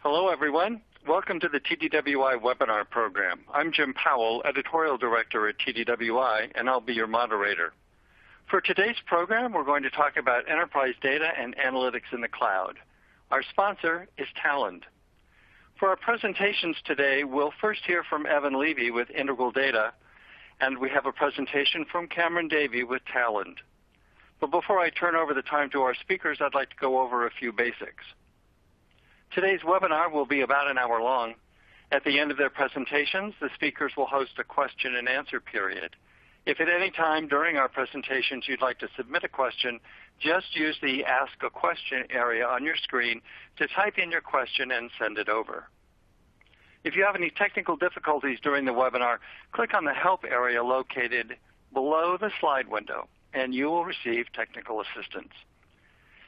Hello, everyone. Welcome to the TDWI webinar program. I'm Jim Powell, Editorial Director at TDWI, and I'll be your moderator. For today's program, we're going to talk about enterprise data and analytics in the cloud. Our sponsor is Talend. For our presentations today, we'll first hear from Evan Levy with Integral Data, and we have a presentation from Cameron Davey with Talend. But before I turn over the time to our speakers, I'd like to go over a few basics. Today's webinar will be about an hour long. At the end of their presentations, the speakers will host a question and answer period. If at any time during our presentations you'd like to submit a question, just use the Ask a Question area on your screen to type in your question and send it over. If you have any technical difficulties during the webinar, click on the Help area located below the slide window, and you will receive technical assistance.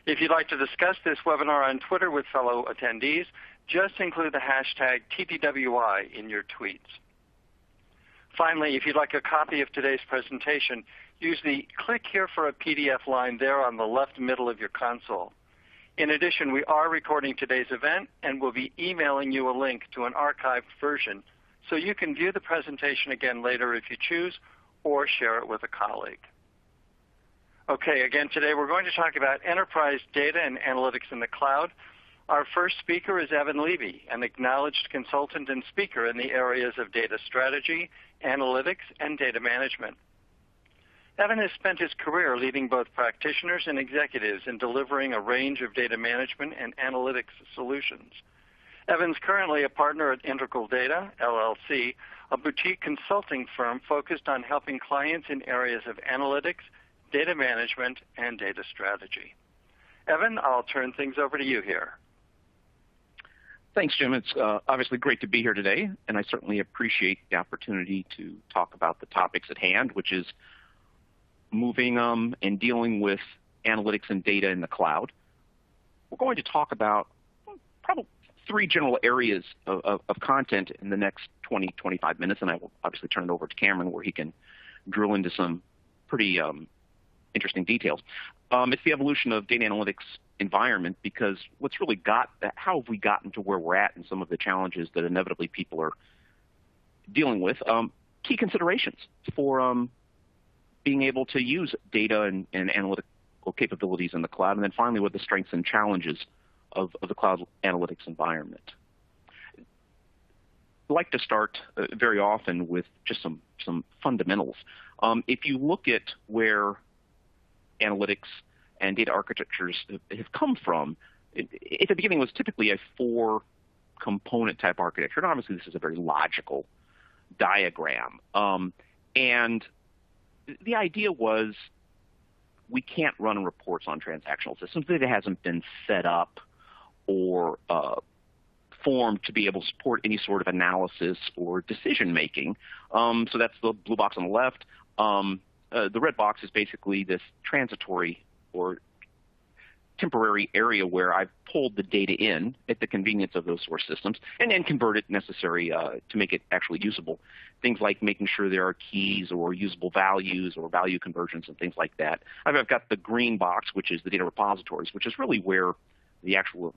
If you'd like to discuss this webinar on Twitter with fellow attendees, just include the hashtag TDWI in your tweets. Finally, if you'd like a copy of today's presentation, use the Click Here for a PDF line there on the left middle of your console. In addition, we are recording today's event and will be emailing you a link to an archived version so you can view the presentation again later if you choose or share it with a colleague. Okay, again, today we're going to talk about enterprise data and analytics in the cloud. Our first speaker is Evan Levy, an acknowledged consultant and speaker in the areas of data strategy, analytics, and data management. Evan has spent his career leading both practitioners and executives in delivering a range of data management and analytics solutions. Evan's currently a partner at Integral Data, LLC, a boutique consulting firm focused on helping clients in areas of analytics, data management, and data strategy. Evan, I'll turn things over to you here. Thanks, Jim. It's obviously great to be here today, and I certainly appreciate the opportunity to talk about the topics at hand, which is moving and dealing with analytics and data in the cloud. We're going to talk about probably three general areas of content in the next 20, 25 minutes, and I will obviously turn it over to Cameron where he can drill into some pretty interesting details. It's the evolution of data analytics environment, because what's really how have we gotten to where we're at and some of the challenges that inevitably people are dealing with. Key considerations for being able to use data and analytical capabilities in the cloud, and then finally what the strengths and challenges of the cloud analytics environment. I like to start very often with just some fundamentals. If you look at where analytics and data architectures have come from, at the beginning was typically a four-component type architecture. And obviously, this is a very logical diagram. And the idea was we can't run reports on transactional systems. Data hasn't been set up or formed to be able to support any sort of analysis or decision-making. So that's the blue box on the left. The red box is basically this transitory or temporary area where I've pulled the data in at the convenience of those source systems and then convert it necessary to make it actually usable. Things like making sure there are keys or usable values or value conversions and things like that. I've got the green box, which is the data repositories, which is really where the actual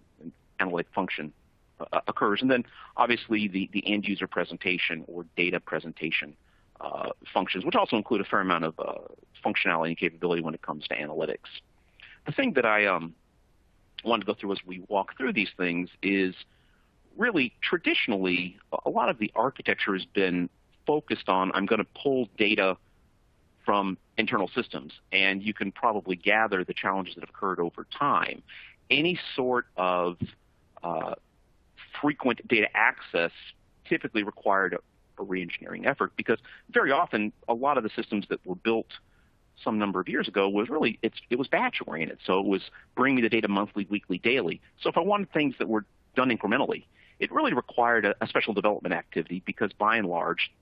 analytic function occurs. And then obviously the end user presentation or data presentation functions, which also include a fair amount of functionality and capability when it comes to analytics. The thing that I want to go through as we walk through these things is really traditionally a lot of the architecture has been focused on I'm going to pull data from internal systems, and you can probably gather the challenges that have occurred over time. Any sort of frequent data access typically required a re-engineering effort, because very often a lot of the systems that were built some number of years ago was really, it was batch oriented. So it was bring me the data monthly, weekly, daily. So if I wanted things that were done incrementally, it really required a special development activity, because by and large,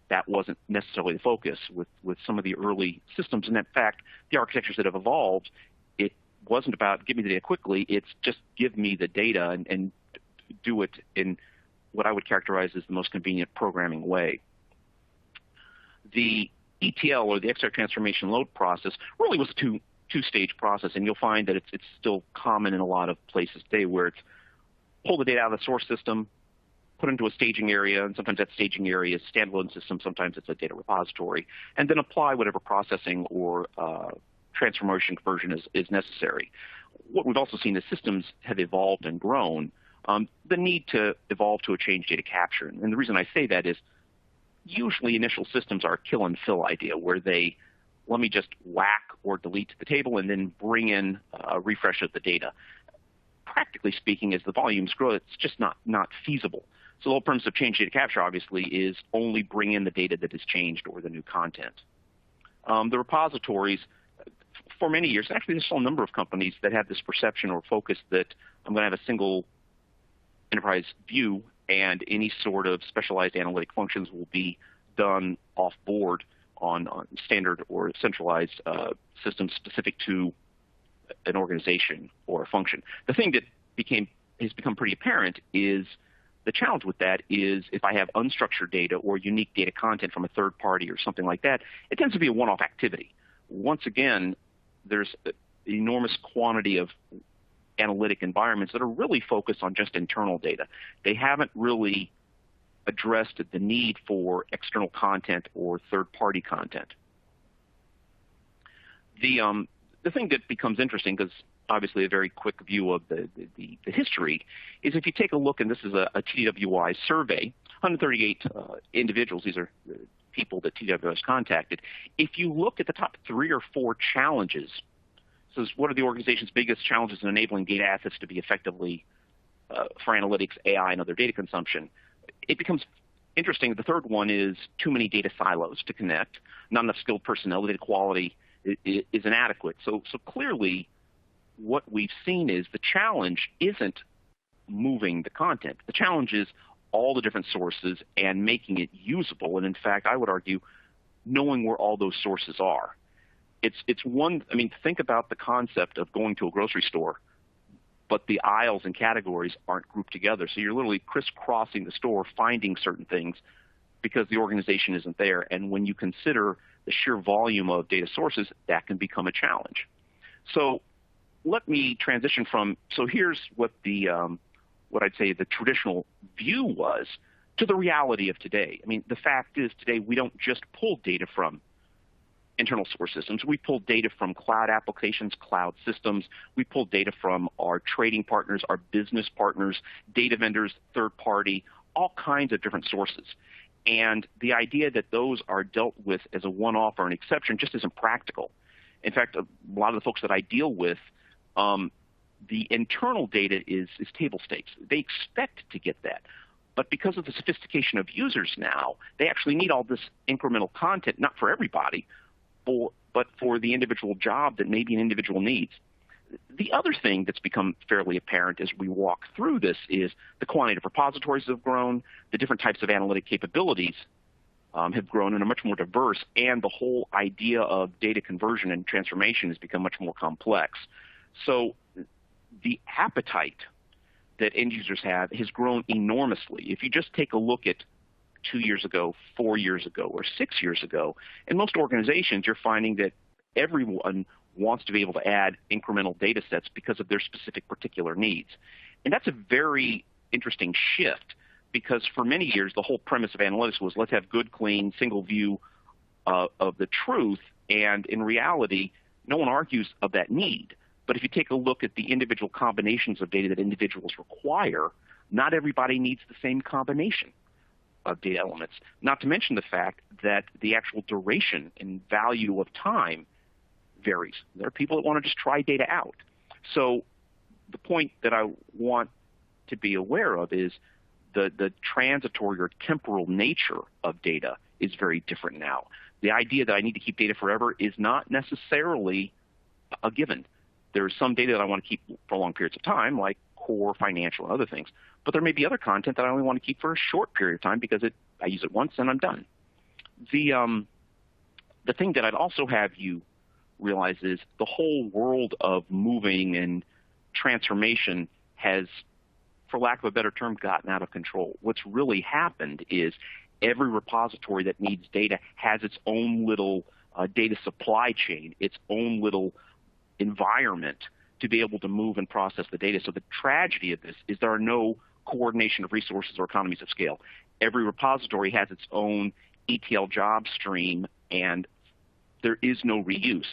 that wasn't necessarily the focus with some of the early systems. And in fact, the architectures that have evolved, it wasn't about give me the data quickly, it's just give me the data and do it in what I would characterize as the most convenient programming way. The ETL, or the extract transformation load process, really was a two-stage process, and you'll find that it's still common in a lot of places today, where it's pull the data out of the source system, put it into a staging area, and sometimes that staging area is a standalone system, sometimes it's a data repository, and then apply whatever processing or transformation conversion is necessary. What we've also seen is systems have evolved and grown. The need to evolve to a change data capture. And the reason I say that is usually initial systems are a kill and fill idea where let me just whack or delete to the table and then bring in a refresh of the data. Practically speaking, as the volumes grow, it's just not feasible. So the whole premise of change data capture, obviously, is only bring in the data that is changed or the new content. The repositories, for many years, actually there's still a number of companies that have this perception or focus that I'm going to have a single enterprise view and any sort of specialized analytic functions will be done off board on standard or centralized systems specific to an organization or a function. The thing that has become pretty apparent is the challenge with that is if I have unstructured data or unique data content from a third party or something like that, it tends to be a one-off activity. Once again, there's an enormous quantity of analytic environments that are really focused on just internal data. They haven't really addressed the need for external content or third-party content. The thing that becomes interesting, because obviously a very quick view of the history, is if you take a look, and this is a TDWI survey, 138 individuals, these are the people that TDWI has contacted. If you look at the top 3 or 4 challenges, so what are the organization's biggest challenges in enabling data assets to be effectively for analytics, AI, and other data consumption, it becomes interesting. The third one is too many data silos to connect, not enough skilled personnel, data quality is inadequate. So clearly what we've seen is the challenge isn't moving the content. The challenge is all the different sources and making it usable. And in fact, I would argue knowing where all those sources are. It's one, I mean, think about the concept of going to a grocery store, but the aisles and categories aren't grouped together. So you're literally crisscrossing the store, finding certain things because the organization isn't there. And when you consider the sheer volume of data sources, that can become a challenge. So let me transition from, so here's what what I'd say the traditional view was to the reality of today. I mean, the fact is today we don't just pull data from internal source systems. We pull data from cloud applications, cloud systems. We pull data from our trading partners, our business partners, data vendors, third party, all kinds of different sources. And the idea that those are dealt with as a one-off or an exception just isn't practical. In fact, a lot of the folks that I deal with, the internal data is table stakes. They expect to get that. But because of the sophistication of users now, they actually need all this incremental content, not for everybody, but for the individual job that maybe an individual needs. The other thing that's become fairly apparent as we walk through this is the quantity of repositories have grown, the different types of analytic capabilities have grown and are much more diverse, and the whole idea of data conversion and transformation has become much more complex. So the appetite that end users have has grown enormously. If you just take a look at 2 years ago, 4 years ago, or 6 years ago, in most organizations you're finding that everyone wants to be able to add incremental data sets because of their specific particular needs. And that's a very interesting shift because for many years the whole premise of analytics was let's have good, clean, single view of the truth, and in reality no one argues of that need. But if you take a look at the individual combinations of data that individuals require, not everybody needs the same combination of data elements, not to mention the fact that the actual duration and value of time varies. There are people that want to just try data out. So the point that I want to be aware of is the transitory or temporal nature of data is very different now. The idea that I need to keep data forever is not necessarily a given. There's some data that I want to keep for long periods of time, like core, financial, and other things. But there may be other content that I only want to keep for a short period of time because I use it once and I'm done. The thing that I'd also have you realize is the whole world of moving and transformation has, for lack of a better term, gotten out of control. What's really happened is every repository that needs data has its own little data supply chain, its own little environment to be able to move and process the data. So the tragedy of this is there are no coordination of resources or economies of scale. Every repository has its own ETL job stream, and there is no reuse.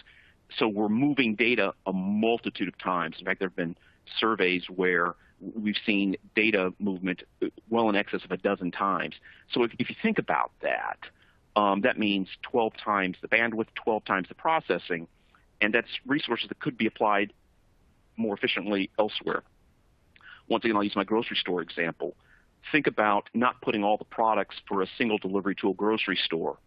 So we're moving data a multitude of times. In fact, there have been surveys where we've seen data movement well in excess of a dozen times. So if you think about that, that means 12 times the bandwidth, 12 times the processing, and that's resources that could be applied more efficiently elsewhere. Once again, I'll use my grocery store example. Think about not putting all the products for a single delivery to a grocery store,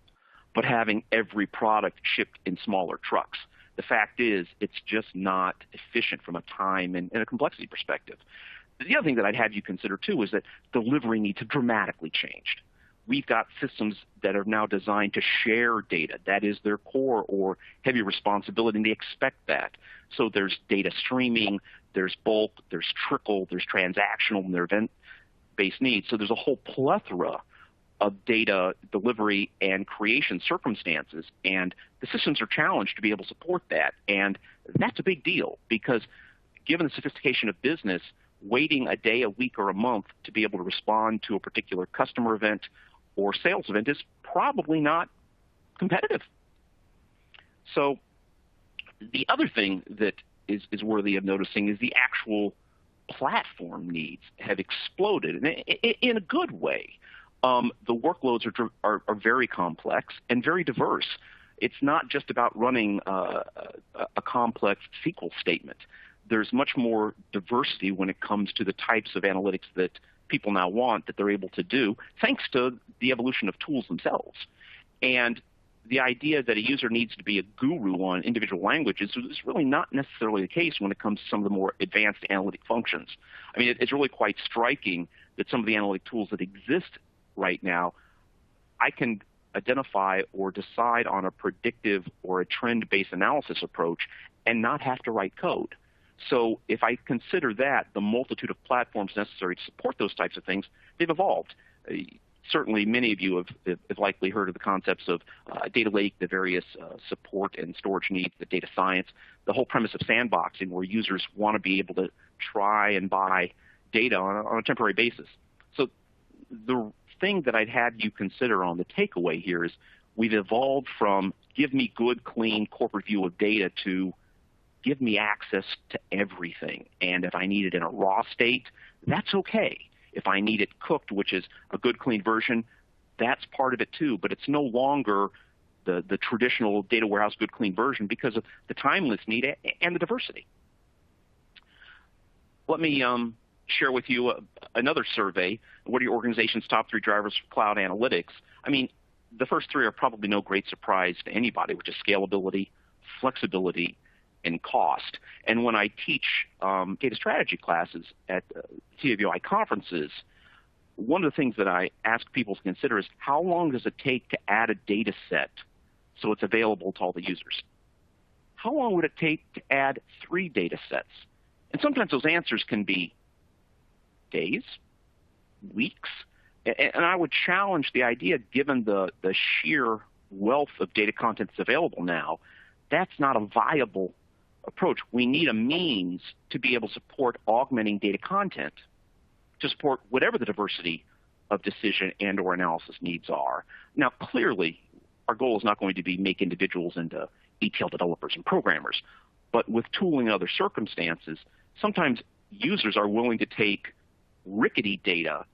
but having every product shipped in smaller trucks. The fact is, it's just not efficient from a time and a complexity perspective. The other thing that I'd have you consider, too, is that delivery needs have dramatically changed. We've got systems that are now designed to share data. That is their core or heavy responsibility, and they expect that. So there's data streaming, there's bulk, there's trickle, there's transactional, and there are event-based needs. So there's a whole plethora of data delivery and creation circumstances, and the systems are challenged to be able to support that. And that's a big deal because given the sophistication of business, waiting a day, a week, or a month to be able to respond to a particular customer event or sales event is probably not competitive. So the other thing that is worthy of noticing is the actual platform needs have exploded in a good way. The workloads are very complex and very diverse. It's not just about running a complex SQL statement. There's much more diversity when it comes to the types of analytics that people now want that they're able to do, thanks to the evolution of tools themselves. And the idea that a user needs to be a guru on individual languages is really not necessarily the case when it comes to some of the more advanced analytic functions. I mean, it's really quite striking that some of the analytic tools that exist right now, I can identify or decide on a predictive or a trend-based analysis approach and not have to write code. So if I consider that, the multitude of platforms necessary to support those types of things, they've evolved. Certainly many of you have likely heard of the concepts of data lake, the various support and storage needs, the data science, the whole premise of sandboxing where users want to be able to try and buy data on a temporary basis. So the thing that I'd have you consider on the takeaway here is we've evolved from give me good, clean corporate view of data to give me access to everything. And if I need it in a raw state, that's okay. If I need it cooked, which is a good, clean version, that's part of it too. But it's no longer the traditional data warehouse good, clean version because of the timeless need and the diversity. Let me share with you another survey. What are your organization's top 3 drivers for cloud analytics? I mean, the first 3 are probably no great surprise to anybody, which is scalability, flexibility, and cost. And when I teach data strategy classes at TWI conferences, one of the things that I ask people to consider is how long does it take to add a data set so it's available to all the users? How long would it take to add 3 data sets? And sometimes those answers can be days, weeks, and I would challenge the idea, given the sheer wealth of data content that's available now, that's not a viable approach. We need a means to be able to support augmenting data content to support whatever the diversity of decision and or analysis needs are. Now, clearly, our goal is not going to be make individuals into ETL developers and programmers, but with tooling and other circumstances, sometimes users are willing to take rickety data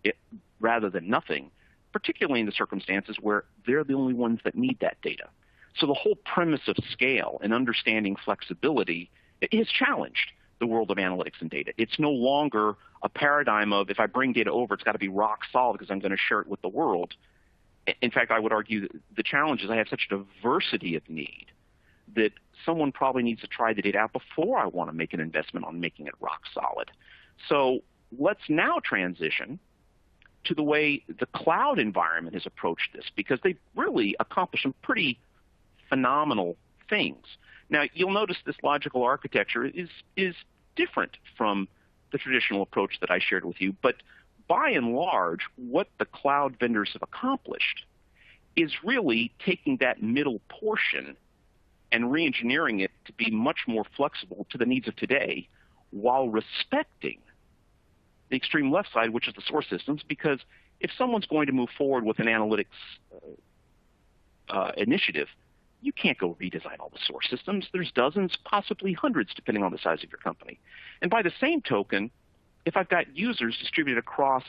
rather than nothing, particularly in the circumstances where they're the only ones that need that data. So the whole premise of scale and understanding flexibility is challenged the world of analytics and data. It's no longer a paradigm of if I bring data over, it's got to be rock solid because I'm going to share it with the world. In fact, I would argue that the challenge is I have such diversity of need that someone probably needs to try the data out before I want to make an investment on making it rock solid. So let's now transition to the way the cloud environment has approached this, because they've really accomplished some pretty phenomenal things. Now, you'll notice this logical architecture is different from the traditional approach that I shared with you, but by and large, what the cloud vendors have accomplished is really taking that middle portion and re-engineering it to be much more flexible to the needs of today while respecting the extreme left side, which is the source systems, because if someone's going to move forward with an analytics initiative, you can't go redesign all the source systems. There's dozens, possibly hundreds, depending on the size of your company. And by the same token, if I've got users distributed across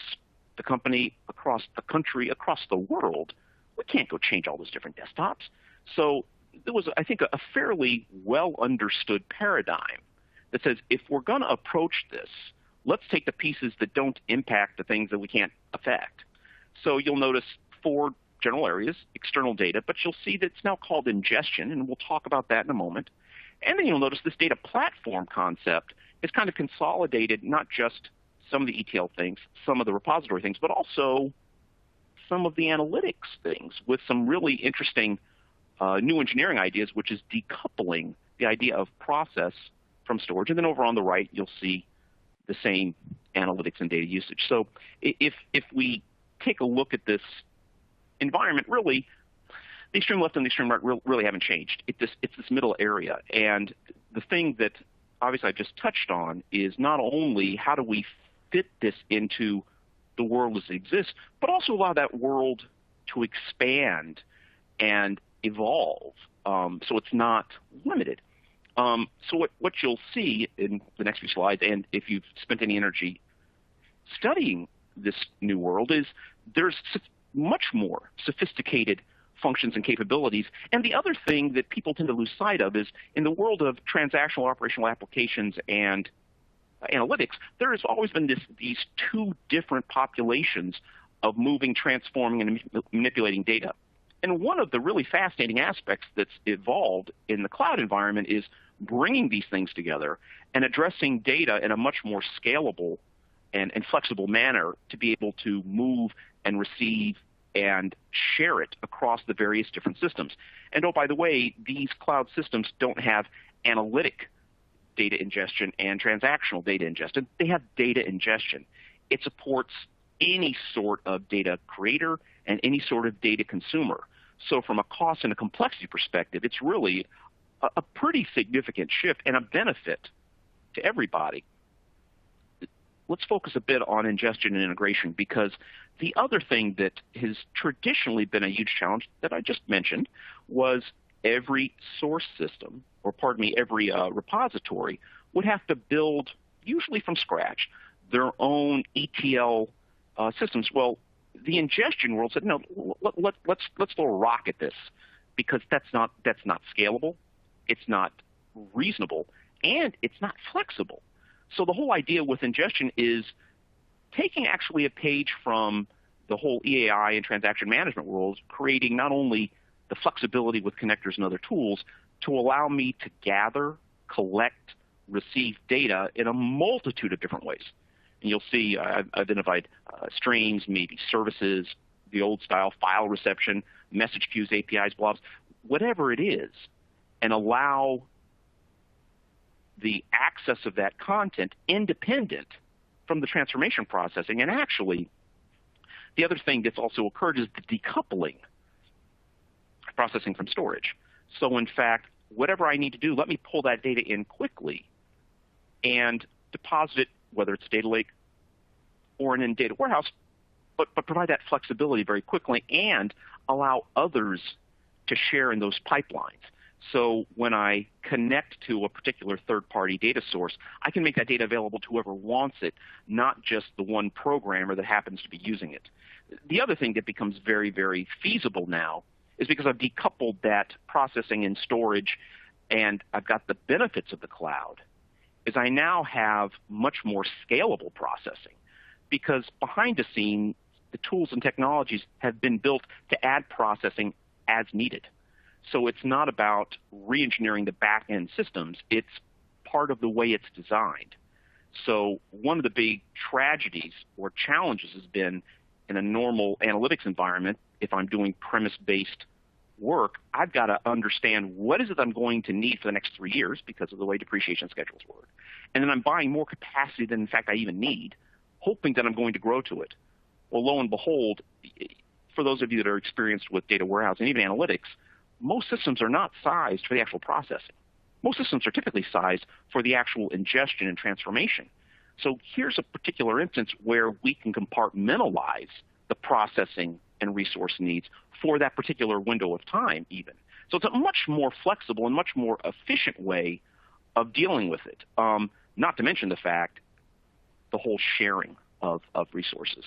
the company, across the country, across the world, we can't go change all those different desktops. So there was, I think, a fairly well understood paradigm that says if we're going to approach this, let's take the pieces that don't impact the things that we can't affect. So you'll notice 4 general areas: external data, but you'll see that it's now called ingestion, and we'll talk about that in a moment. And then you'll notice this data platform concept is kind of consolidated, not just some of the ETL things, some of the repository things, but also some of the analytics things with some really interesting new engineering ideas, which is decoupling the idea of process from storage. And then over on the right, you'll see the same analytics and data usage. So if we take a look at this environment, really, the extreme left and the extreme right really haven't changed. It's this middle area. And the thing that obviously I just touched on is not only how do we fit this into the world as it exists, but also allow that world to expand and evolve so it's not limited. So what you'll see in the next few slides, and if you've spent any energy studying this new world, is there's much more sophisticated functions and capabilities. And the other thing that people tend to lose sight of is in the world of transactional operational applications and analytics, there has always been these 2 different populations of moving, transforming, and manipulating data. And one of the really fascinating aspects that's evolved in the cloud environment is bringing these things together and addressing data in a much more scalable and flexible manner to be able to move and receive and share it across the various different systems. And oh, by the way, these cloud systems don't have analytic data ingestion and transactional data ingestion. They have data ingestion. It supports any sort of data creator and any sort of data consumer. So from a cost and a complexity perspective, it's really a pretty significant shift and a benefit to everybody. Let's focus a bit on ingestion and integration, because the other thing that has traditionally been a huge challenge that I just mentioned was every source system, or pardon me, every repository would have to build, usually from scratch, their own ETL systems. Well, the ingestion world said, no, let's throw a rock at this, because that's not scalable, it's not reasonable, and it's not flexible. So the whole idea with ingestion is taking actually a page from the whole EAI and transaction management world, creating not only the flexibility with connectors and other tools to allow me to gather, collect, receive data in a multitude of different ways. And you'll see I've identified streams, maybe services, the old style file reception, message queues, APIs, blobs, whatever it is, and allow the access of that content independent from the transformation processing. And actually, the other thing that's also occurred is the decoupling processing from storage. So in fact, whatever I need to do, let me pull that data in quickly and deposit it, whether it's data lake or in data warehouse, but provide that flexibility very quickly and allow others to share in those pipelines. So when I connect to a particular third-party data source, I can make that data available to whoever wants it, not just the one programmer that happens to be using it. The other thing that becomes very, very feasible now is because I've decoupled that processing and storage and I've got the benefits of the cloud, is I now have much more scalable processing, because behind the scene, the tools and technologies have been built to add processing as needed. So it's not about re-engineering the back-end systems. It's part of the way it's designed. So one of the big tragedies or challenges has been in a normal analytics environment, if I'm doing premise-based work, I've got to understand what is it I'm going to need for the next 3 years because of the way depreciation schedules work. And then I'm buying more capacity than, in fact, I even need, hoping that I'm going to grow to it. Well, lo and behold, for those of you that are experienced with data warehouse and even analytics, most systems are not sized for the actual processing. Most systems are typically sized for the actual ingestion and transformation. So here's a particular instance where we can compartmentalize the processing and resource needs for that particular window of time even. So it's a much more flexible and much more efficient way of dealing with it, not to mention the fact, the whole sharing of resources.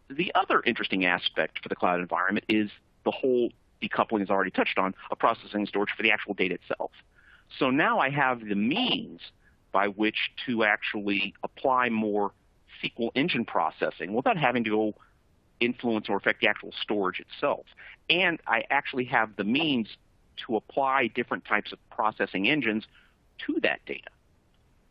The other interesting aspect for the cloud environment is the whole decoupling, as I already touched on, of processing and storage for the actual data itself. So now I have the means by which to actually apply more SQL engine processing without having to go influence or affect the actual storage itself. And I actually have the means to apply different types of processing engines to that data.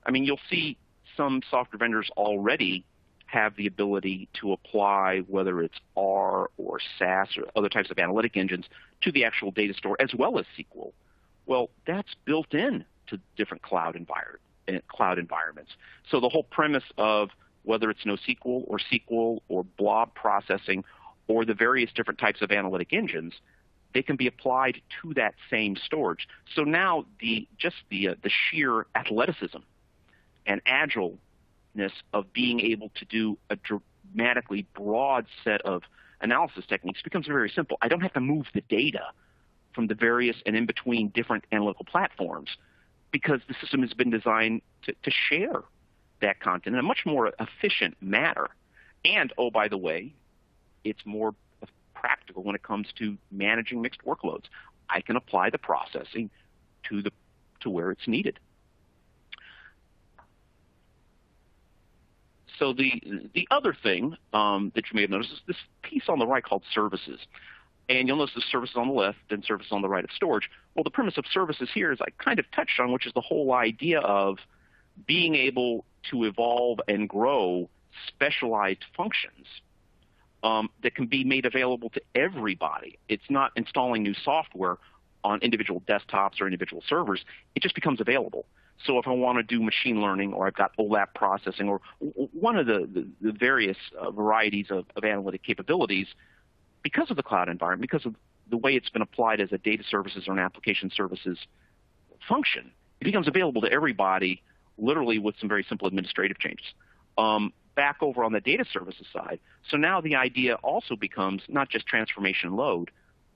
I mean, you'll see some software vendors already have the ability to apply, whether it's R or SAS or other types of analytic engines, to the actual data store as well as SQL. Well, that's built in to different cloud environments. So the whole premise of whether it's NoSQL or blob processing or the various different types of analytic engines, they can be applied to that same storage. So now the sheer athleticism and agileness of being able to do a dramatically broad set of analysis techniques becomes very simple. I don't have to move the data from the various and in between different analytical platforms because the system has been designed to share that content in a much more efficient manner. And, oh, by the way, it's more practical when it comes to managing mixed workloads. I can apply the processing to where it's needed. So the other thing that you may have noticed is this piece on the right called services. And you'll notice the services on the left and services on the right of storage. Well, the premise of services here is I kind of touched on, which is the whole idea of being able to evolve and grow specialized functions that can be made available to everybody. It's not installing new software on individual desktops or individual servers. It just becomes available. So if I want to do machine learning or I've got OLAP processing or one of the various varieties of analytic capabilities, because of the cloud environment, because of the way it's been applied as a data services or an application services function, it becomes available to everybody literally with some very simple administrative changes. Back over on the data services side, so now the idea also becomes not just transformation load,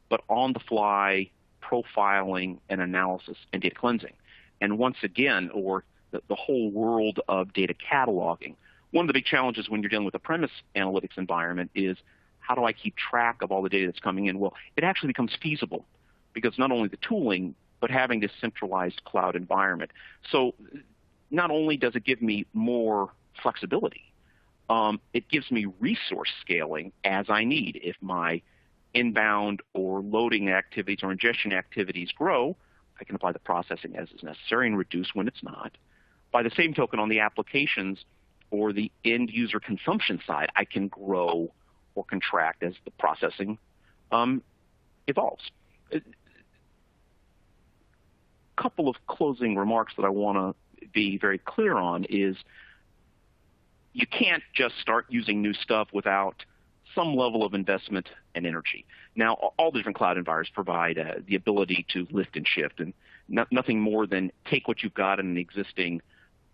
but on-the-fly profiling and analysis and data cleansing. And once again, or the whole world of data cataloging. One of the big challenges when you're dealing with a premise analytics environment is how do I keep track of all the data that's coming in? Well, it actually becomes feasible because not only the tooling, but having this centralized cloud environment. So not only does it give me more flexibility, it gives me resource scaling as I need. If my inbound or loading activities or ingestion activities grow, I can apply the processing as is necessary and reduce when it's not. By the same token, on the applications or the end user consumption side, I can grow or contract as the processing evolves. A couple of closing remarks that I want to be very clear on is you can't just start using new stuff without some level of investment and energy. Now, all the different cloud environments provide the ability to lift and shift, and nothing more than take what you've got in an existing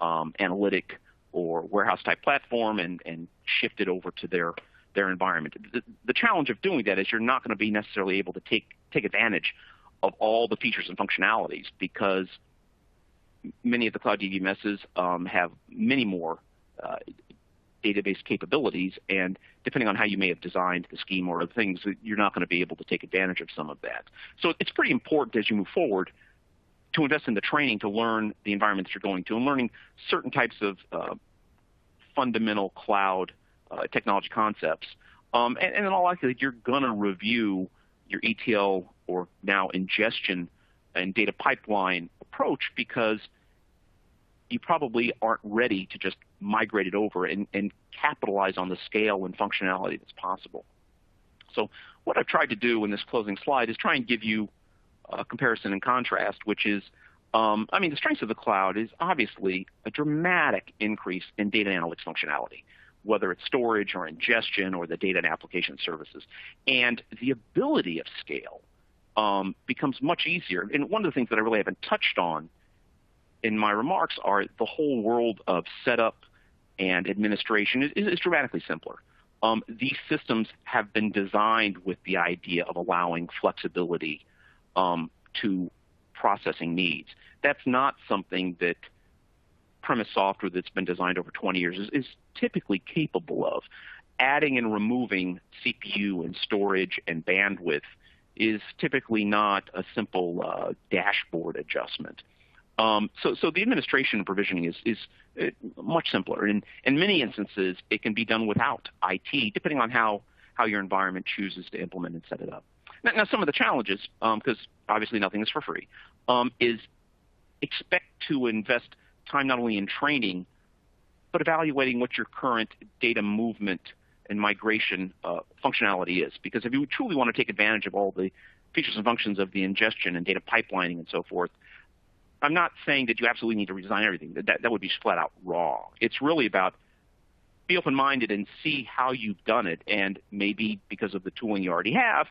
analytic or warehouse-type platform and shift it over to their environment. The challenge of doing that is you're not going to be necessarily able to take advantage of all the features and functionalities because many of the cloud DBMSs have many more database capabilities, and depending on how you may have designed the scheme or other things, you're not going to be able to take advantage of some of that. So it's pretty important as you move forward to invest in the training to learn the environment that you're going to and learning certain types of fundamental cloud technology concepts. And in all likelihood, you're going to review your ETL or now ingestion and data pipeline approach because you probably aren't ready to just migrate it over and capitalize on the scale and functionality that's possible. So what I've tried to do in this closing slide is try and give you a comparison and contrast, which is, the strengths of the cloud is obviously a dramatic increase in data analytics functionality, whether it's storage or ingestion or the data and application services. And the ability of scale becomes much easier. And one of the things that I really haven't touched on in my remarks are the whole world of setup and administration is dramatically simpler. These systems have been designed with the idea of allowing flexibility to processing needs. That's not something that premise software that's been designed over 20 years is typically capable of. Adding and removing CPU and storage and bandwidth is typically not a simple dashboard adjustment. So the administration and provisioning is much simpler. And in many instances, it can be done without IT, depending on how your environment chooses to implement and set it up. Now some of the challenges, because obviously nothing is for free, is expect to invest time not only in training, but evaluating what your current data movement and migration functionality is. Because if you truly want to take advantage of all the features and functions of the ingestion and data pipelining and so forth, I'm not saying that you absolutely need to redesign everything. That would be flat out wrong. It's really about be open-minded and see how you've done it, and maybe because of the tooling you already have,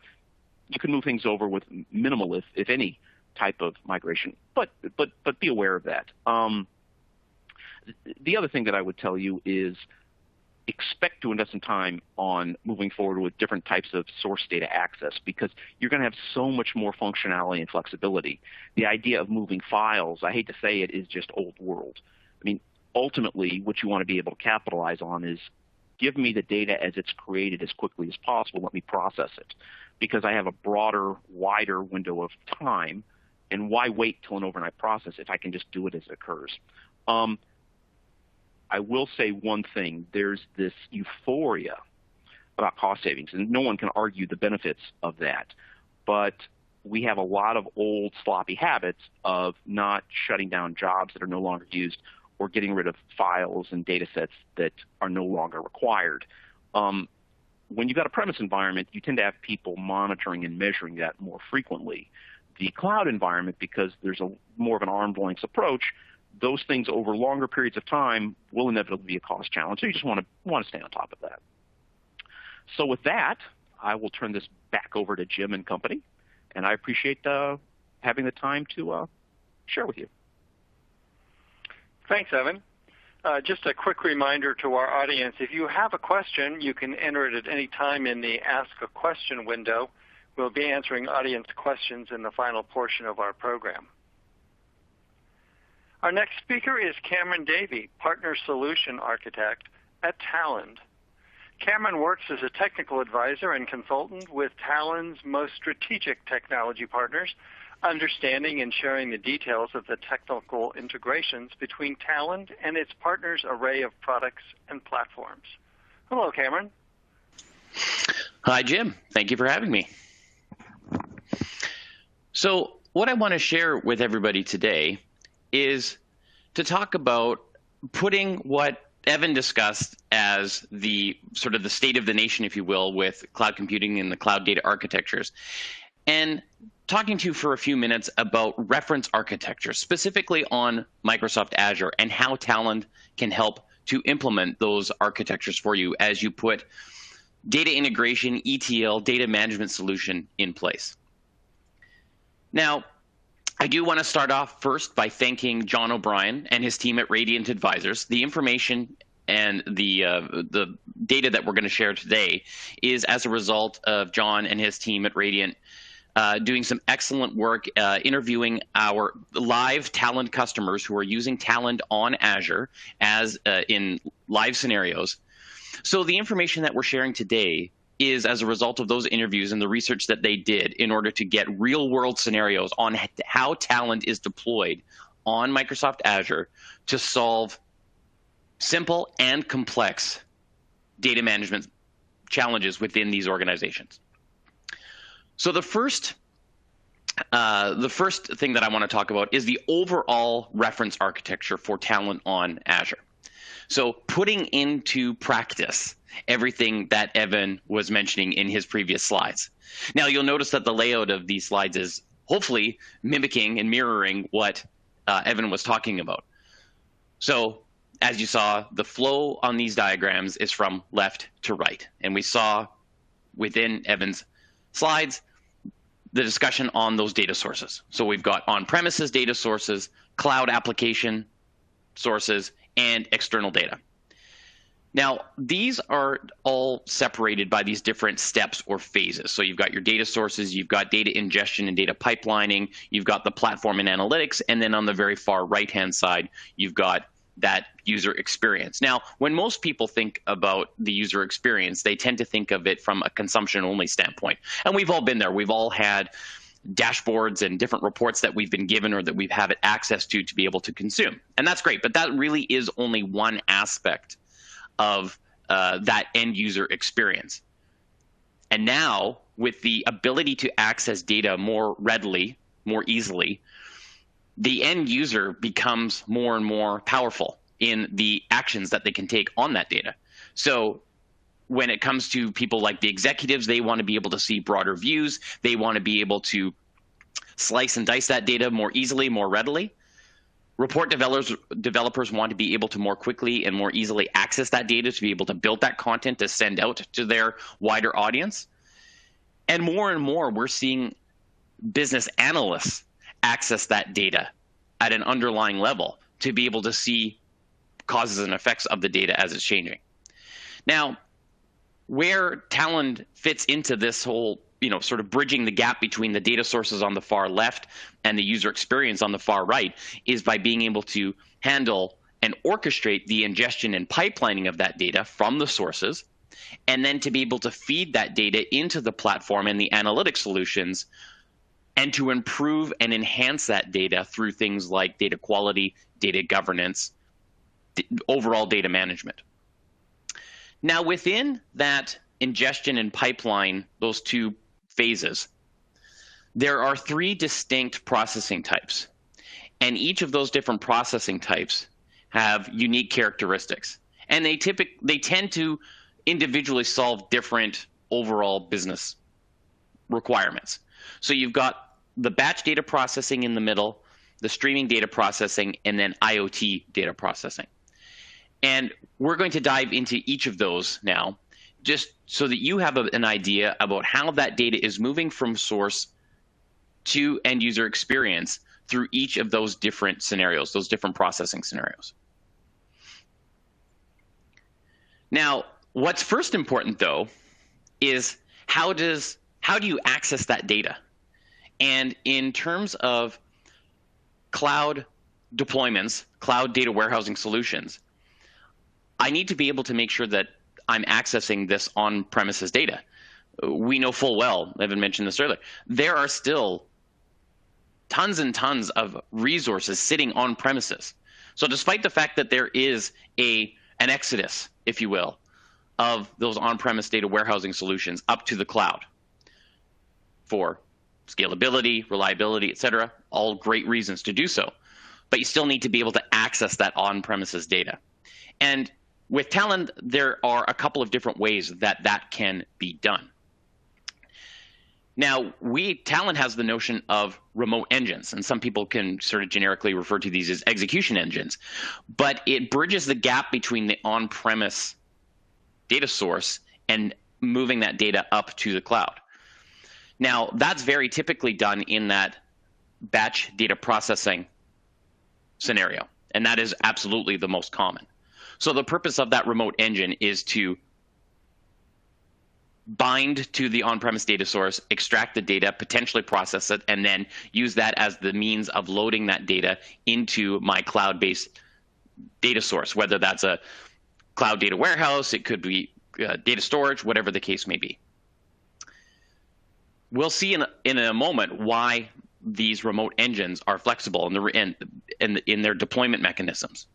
you can move things over with minimal, if any, type of migration. But be aware of that. The other thing that I would tell you is expect to invest some time on moving forward with different types of source data access, because you're going to have so much more functionality and flexibility. The idea of moving files, I hate to say it, is just old world. I mean, ultimately, what you want to be able to capitalize on is give me the data as it's created as quickly as possible. Let me process it, because I have a broader, wider window of time. And why wait till an overnight process if I can just do it as it occurs? I will say one thing. There's this euphoria about cost savings, and no one can argue the benefits of that. But we have a lot of old sloppy habits of not shutting down jobs that are no longer used or getting rid of files and data sets that are no longer required. When you've got a premise environment, you tend to have people monitoring and measuring that more frequently. The cloud environment, because there's more of an arm's length approach, those things over longer periods of time will inevitably be a cost challenge. So you just want to stay on top of that. So with that, I will turn this back over to Jim and company, and I appreciate having the time to share with you. Thanks, Evan. Just a quick reminder to our audience, if you have a question, you can enter it at any time in the Ask a Question window. We'll be answering audience questions in the final portion of our program. Our next speaker is Cameron Davey, Partner Solution Architect at Talend. Cameron works as a technical advisor and consultant with Talend's most strategic technology partners, understanding and sharing the details of the technical integrations between Talend and its partners' array of products and platforms. Hello, Cameron. Hi, Jim. Thank you for having me. So what I want to share with everybody today is to talk about putting what Evan discussed as the sort of the state of the nation, if you will, with cloud computing and the cloud data architectures, and talking to you for a few minutes about reference architecture, specifically on Microsoft Azure, and how Talend can help to implement those architectures for you as you put data integration, ETL, data management solution in place. Now, I do want to start off first by thanking John O'Brien and his team at Radiant Advisors. The information and the data that we're going to share today is as a result of John and his team at Radiant doing some excellent work interviewing our live Talend customers who are using Talend on Azure as in live scenarios. So the information that we're sharing today is as a result of those interviews and the research that they did in order to get real-world scenarios on how Talend is deployed on Microsoft Azure to solve simple and complex data management challenges within these organizations. So the first thing that I want to talk about is the overall reference architecture for Talend on Azure. So putting into practice everything that Evan was mentioning in his previous slides. Now you'll notice that the layout of these slides is hopefully mimicking and mirroring what Evan was talking about. So as you saw, the flow on these diagrams is from left to right. And we saw within Evan's slides the discussion on those data sources. So we've got on-premises data sources, cloud application sources, and external data. Now, these are all separated by these different steps or phases. So you've got your data sources, you've got data ingestion and data pipelining, you've got the platform and analytics, and then on the very far right-hand side, you've got that user experience. Now, when most people think about the user experience, they tend to think of it from a consumption-only standpoint. And we've all been there. We've all had dashboards and different reports that we've been given or that we've had access to be able to consume. And that's great, but that really is only one aspect of that end user experience. And now, with the ability to access data more readily, more easily, the end user becomes more and more powerful in the actions that they can take on that data. So when it comes to people like the executives, they want to be able to see broader views. They want to be able to slice and dice that data more easily, more readily. Report developers want to be able to more quickly and more easily access that data, to be able to build that content to send out to their wider audience. And more, we're seeing business analysts access that data at an underlying level to be able to see causes and effects of the data as it's changing. Now, where Talend fits into this whole, sort of bridging the gap between the data sources on the far left and the user experience on the far right is by being able to handle and orchestrate the ingestion and pipelining of that data from the sources, and then to be able to feed that data into the platform and the analytic solutions, and to improve and enhance that data through things like data quality, data governance, overall data management. Now, within that ingestion and pipeline, those two phases, there are three distinct processing types. And each of those different processing types have unique characteristics. And they tend to individually solve different overall business requirements. So you've got the batch data processing in the middle, the streaming data processing, and then IoT data processing. And we're going to dive into each of those now, just so that you have an idea about how that data is moving from source to end user experience through each of those different scenarios, those different processing scenarios. Now, what's first important, though, is how do you access that data? And in terms of cloud deployments, cloud data warehousing solutions, I need to be able to make sure that I'm accessing this on-premises data. We know full well, Evan mentioned this earlier, there are still tons and tons of resources sitting on premises. So despite the fact that there is an exodus, if you will, of those on-premise data warehousing solutions up to the cloud for scalability, reliability, et cetera, all great reasons to do so. But you still need to be able to access that on-premises data. And with Talend, there are a couple of different ways that that can be done. Now, Talend has the notion of remote engines, and some people can sort of generically refer to these as execution engines, but it bridges the gap between the on-premise data source and moving that data up to the cloud. Now, that's very typically done in that batch data processing scenario, and that is absolutely the most common. So the purpose of that remote engine is to bind to the on-premise data source, extract the data, potentially process it, and then use that as the means of loading that data into my cloud-based data source, whether that's a cloud data warehouse, it could be data storage, whatever the case may be. We'll see in a moment why these remote engines are flexible in their deployment mechanisms.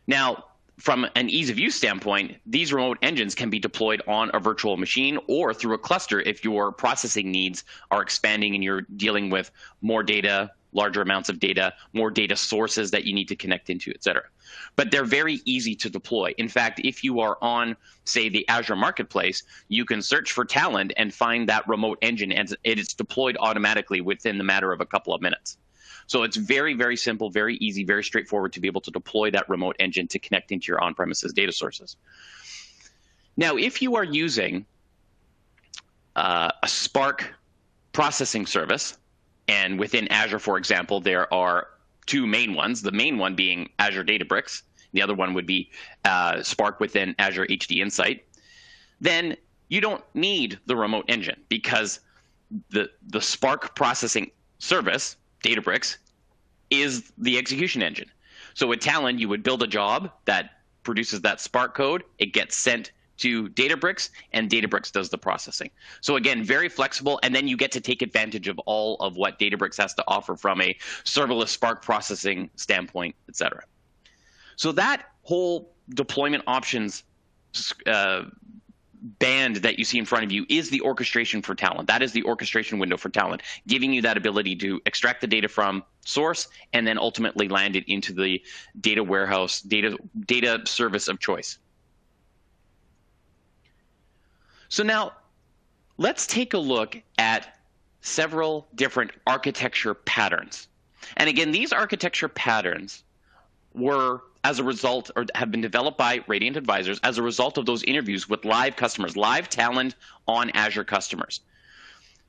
Now, from an ease of use standpoint, these remote engines can be deployed on a virtual machine or through a cluster if your processing needs are expanding and you're dealing with more data, larger amounts of data, more data sources that you need to connect into, et cetera. But they're very easy to deploy. In fact, if you are on, say, the Azure Marketplace, you can search for Talend and find that remote engine, and it's deployed automatically within the matter of a couple of minutes. So it's very, very simple, very easy, very straightforward to be able to deploy that remote engine to connect into your on-premises data sources. Now, if you are using a Spark processing service. And within Azure, for example, there are two main ones, the main one being Azure Databricks. The other one would be Spark within Azure HD Insight. Then you don't need the remote engine because the Spark processing service, Databricks, is the execution engine. So with Talend, you would build a job that produces that Spark code. It gets sent to Databricks, and Databricks does the processing. So again, very flexible, and then you get to take advantage of all of what Databricks has to offer from a serverless Spark processing standpoint, et cetera. So that whole deployment options band that you see in front of you is the orchestration for Talend. That is the orchestration window for Talend, giving you that ability to extract the data from source and then ultimately land it into the data warehouse, data service of choice. So now let's take a look at several different architecture patterns. And again, these architecture patterns were as a result, or have been developed by Radiant Advisors as a result of those interviews with live customers, live Talend on Azure customers.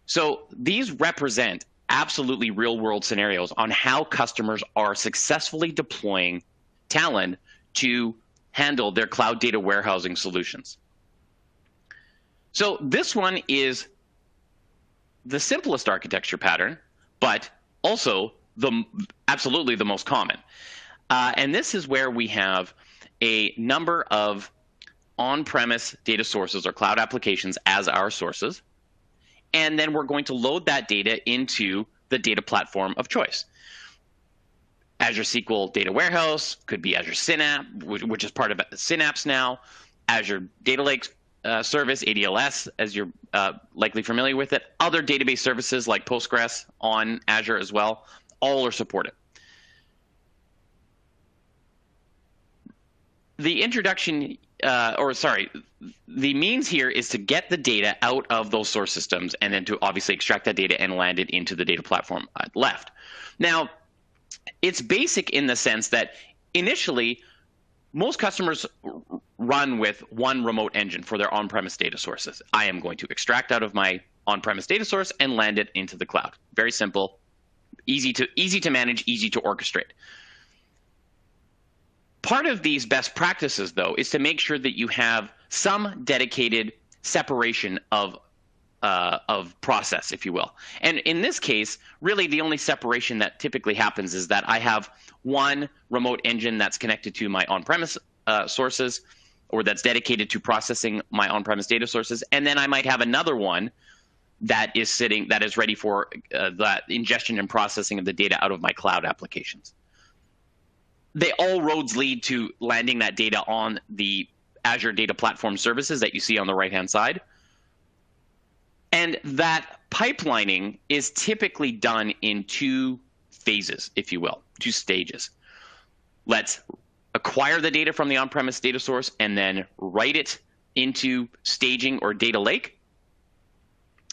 So these represent absolutely real-world scenarios on how customers are successfully deploying Talend to handle their cloud data warehousing solutions. So this one is the simplest architecture pattern, but also absolutely the most common. And this is where we have a number of on-premise data sources or cloud applications as our sources. And then we're going to load that data into the data platform of choice. Azure SQL Data Warehouse, could be Azure Synapse, which is part of Synapse now, Azure Data Lake Service, ADLS, as you're likely familiar with it. Other database services like Postgres on Azure as well, all are supported. The introduction, the means here is to get the data out of those source systems and then to obviously extract that data and land it into the data platform left. Now, it's basic in the sense that initially, most customers run with one remote engine for their on-premise data sources. I am going to extract out of my on-premise data source and land it into the cloud. Very simple, easy to manage, easy to orchestrate. Part of these best practices, though, is to make sure that you have some dedicated separation of process, if you will. And in this case, really the only separation that typically happens is that I have one remote engine that's connected to my on-premise sources, or that's dedicated to processing my on-premise data sources, and then I might have another one that is ready for that ingestion and processing of the data out of my cloud applications. All roads lead to landing that data on the Azure Data Platform services that you see on the right-hand side. And that pipelining is typically done in two phases, if you will, two stages. Let's acquire the data from the on-premise data source and then write it into staging or data lake.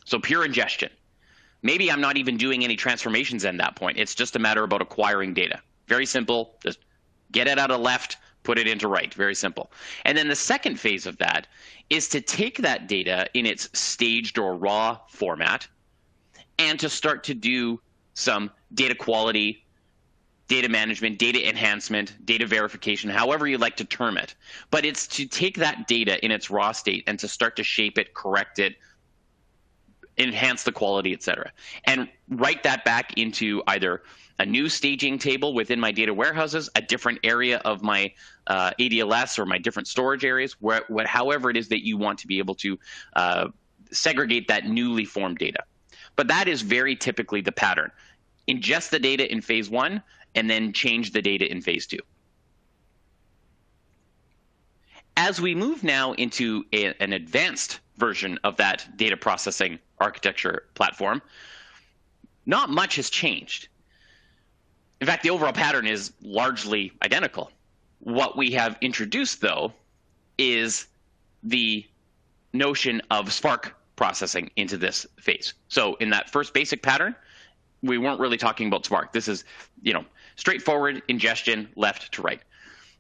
So pure ingestion. Maybe I'm not even doing any transformations at that point. It's just a matter about acquiring data. Very simple. Just get it out of left, put it into right. Very simple. And then the second phase of that is to take that data in its staged or raw format and to start to do some data quality, data management, data enhancement, data verification, however you like to term it. But it's to take that data in its raw state and to start to shape it, correct it, enhance the quality, et cetera, and write that back into either a new staging table within my data warehouses, a different area of my ADLS or my different storage areas, however it is that you want to be able to segregate that newly formed data. But that is very typically the pattern. Ingest the data in phase one and then change the data in phase two. As we move now into an advanced version of that data processing architecture platform, not much has changed. In fact, the overall pattern is largely identical. What we have introduced, though, is the notion of Spark processing into this phase. So in that first basic pattern, we weren't really talking about Spark. This is, straightforward ingestion left to right.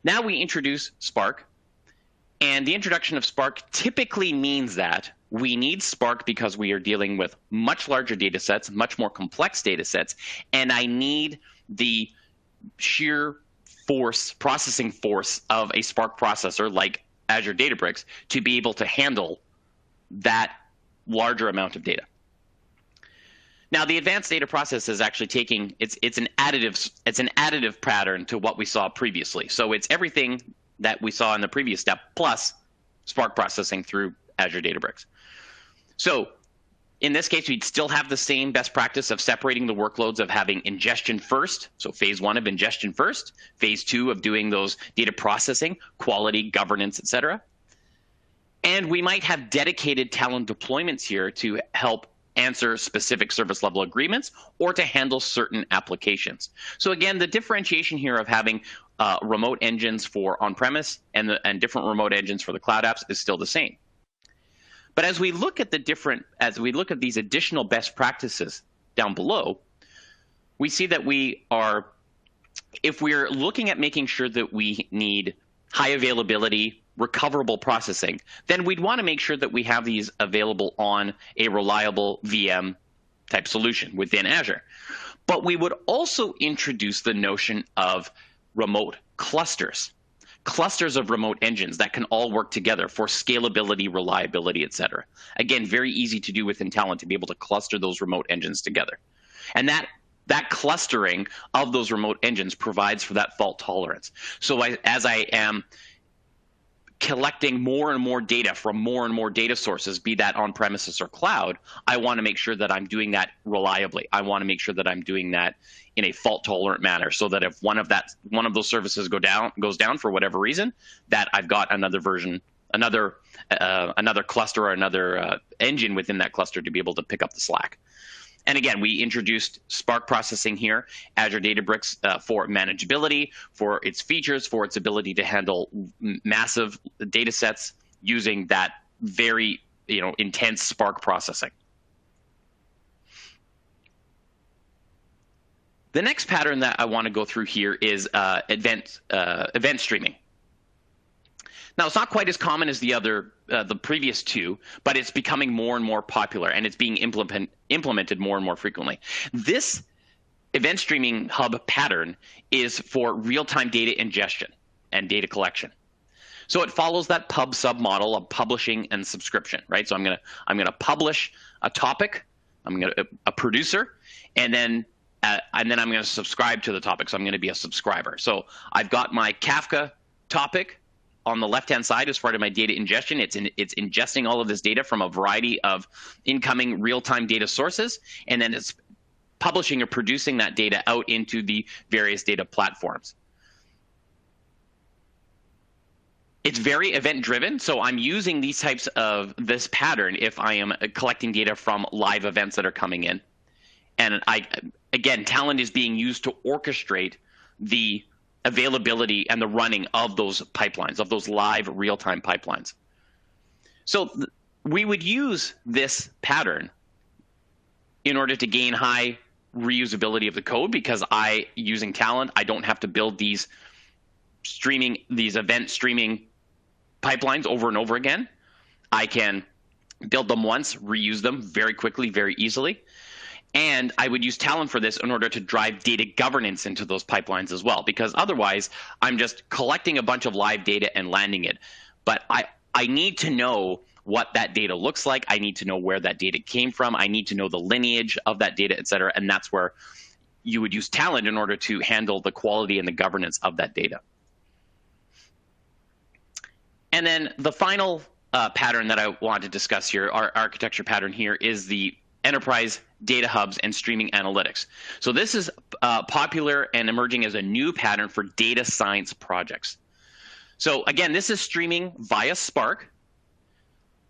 Now we introduce Spark, and the introduction of Spark typically means that we need Spark because we are dealing with much larger data sets, much more complex data sets, and I need the sheer processing force of a Spark processor like Azure Databricks to be able to handle that larger amount of data. Now, the advanced data process is actually taking it's an additive pattern to what we saw previously. So it's everything that we saw in the previous step plus Spark processing through Azure Databricks. So in this case, we'd still have the same best practice of separating the workloads, of having ingestion first. So phase 1 of ingestion first, phase 2 of doing those data processing, quality, governance, et cetera. And we might have dedicated Talend deployments here to help answer specific service level agreements or to handle certain applications. So again, the differentiation here of having remote engines for on-premise and different remote engines for the cloud apps is still the same. But as we look at these additional best practices down below, we see that if we're looking at making sure that we need high availability, recoverable processing, then we'd want to make sure that we have these available on a reliable VM type solution within Azure. But we would also introduce the notion of remote clusters of remote engines that can all work together for scalability, reliability, et cetera. Again, very easy to do within Talend to be able to cluster those remote engines together. And that clustering of those remote engines provides for that fault tolerance. So as I am collecting more and more data from more and more data sources, be that on-premises or cloud, I want to make sure that I'm doing that reliably. I want to make sure that I'm doing that in a fault-tolerant manner, so that if one of those services goes down for whatever reason, that I've got another version, another cluster or another engine within that cluster to be able to pick up the slack. And again, we introduced Spark processing here, Azure Databricks for manageability, for its features, for its ability to handle massive data sets using that very intense Spark processing. The next pattern that I want to go through here is event streaming. Now, it's not quite as common as the previous two, but it's becoming more and more popular, and it's being implemented more and more frequently. This event streaming hub pattern is for real-time data ingestion and data collection. So it follows that pub-sub model of publishing and subscription, right? So I'm gonna publish a topic, a producer, and then I'm going to subscribe to the topic. So I'm going to be a subscriber. So I've got my Kafka topic on the left-hand side as part of my data ingestion. It's ingesting all of this data from a variety of incoming real-time data sources, and then it's publishing or producing that data out into the various data platforms. It's very event-driven, so I'm using these types of this pattern if I am collecting data from live events that are coming in. And again, Talend is being used to orchestrate the availability and the running of those pipelines, of those live real-time pipelines. So we would use this pattern in order to gain high reusability of the code, because using Talend, I don't have to build these event streaming pipelines over and over again. I can build them once, reuse them very quickly, very easily. And I would use Talend for this in order to drive data governance into those pipelines as well, because otherwise I'm just collecting a bunch of live data and landing it. But I need to know what that data looks like. I need to know where that data came from. I need to know the lineage of that data, et cetera. And that's where you would use Talend in order to handle the quality and the governance of that data. And then the final pattern that I want to discuss here, our architecture pattern here, is the enterprise data hubs and streaming analytics. So this is popular and emerging as a new pattern for data science projects. So again, this is streaming via Spark,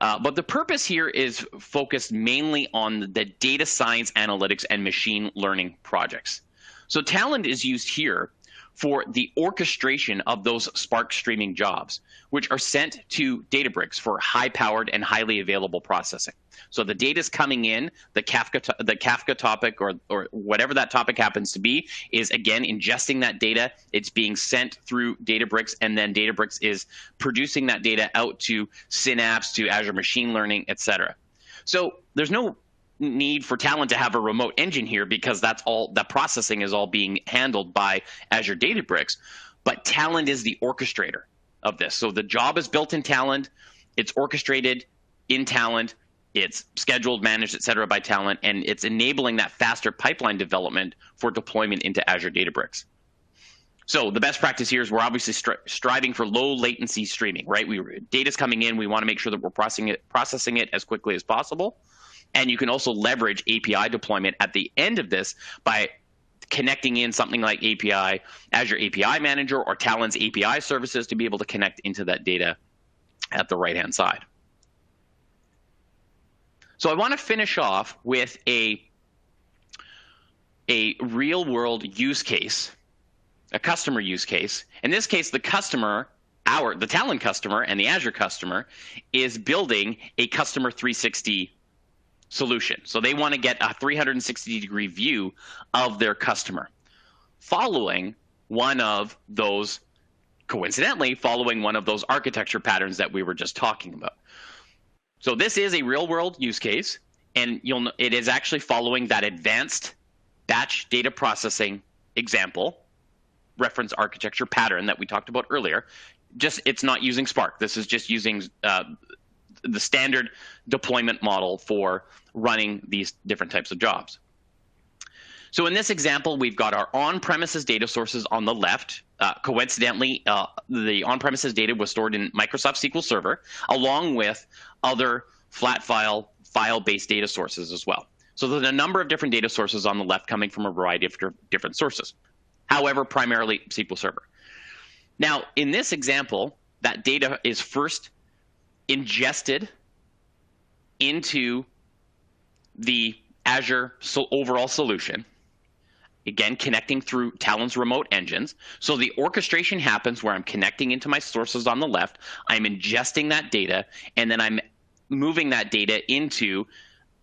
but the purpose here is focused mainly on the data science analytics and machine learning projects. So Talend is used here for the orchestration of those Spark streaming jobs, which are sent to Databricks for high-powered and highly available processing. So the data is coming in, the Kafka topic or whatever that topic happens to be is, again, ingesting that data. It's being sent through Databricks, and then Databricks is producing that data out to Synapse, to Azure Machine Learning, et cetera. So there's no need for Talend to have a remote engine here because that's all, the processing is all being handled by Azure Databricks. But Talend is the orchestrator of this. So the job is built in Talend, it's orchestrated in Talend, it's scheduled, managed, et cetera, by Talend, and it's enabling that faster pipeline development for deployment into Azure Databricks. So the best practice here is we're obviously striving for low latency streaming, right? Data's coming in, we want to make sure that we're processing it as quickly as possible. And you can also leverage API deployment at the end of this by connecting in something like Azure API Manager or Talend's API services to be able to connect into that data at the right-hand side. So I want to finish off with a real-world use case, a customer use case. In this case, the customer, the Talend customer and the Azure customer, is building a customer 360 solution. So they want to get a 360-degree view of their customer, coincidentally, following one of those architecture patterns that we were just talking about. So this is a real-world use case, and it is actually following that advanced batch data processing example, reference architecture pattern that we talked about earlier. Just it's not using Spark. This is just using the standard deployment model for running these different types of jobs. So in this example, we've got our on-premises data sources on the left. Coincidentally, the on-premises data was stored in Microsoft SQL Server, along with other flat file-based data sources as well. So there's a number of different data sources on the left coming from a variety of different sources. However, primarily SQL Server. Now, in this example, that data is first ingested into the Azure overall solution, again, connecting through Talend's remote engines. So the orchestration happens where I'm connecting into my sources on the left, I'm ingesting that data, and then I'm moving that data into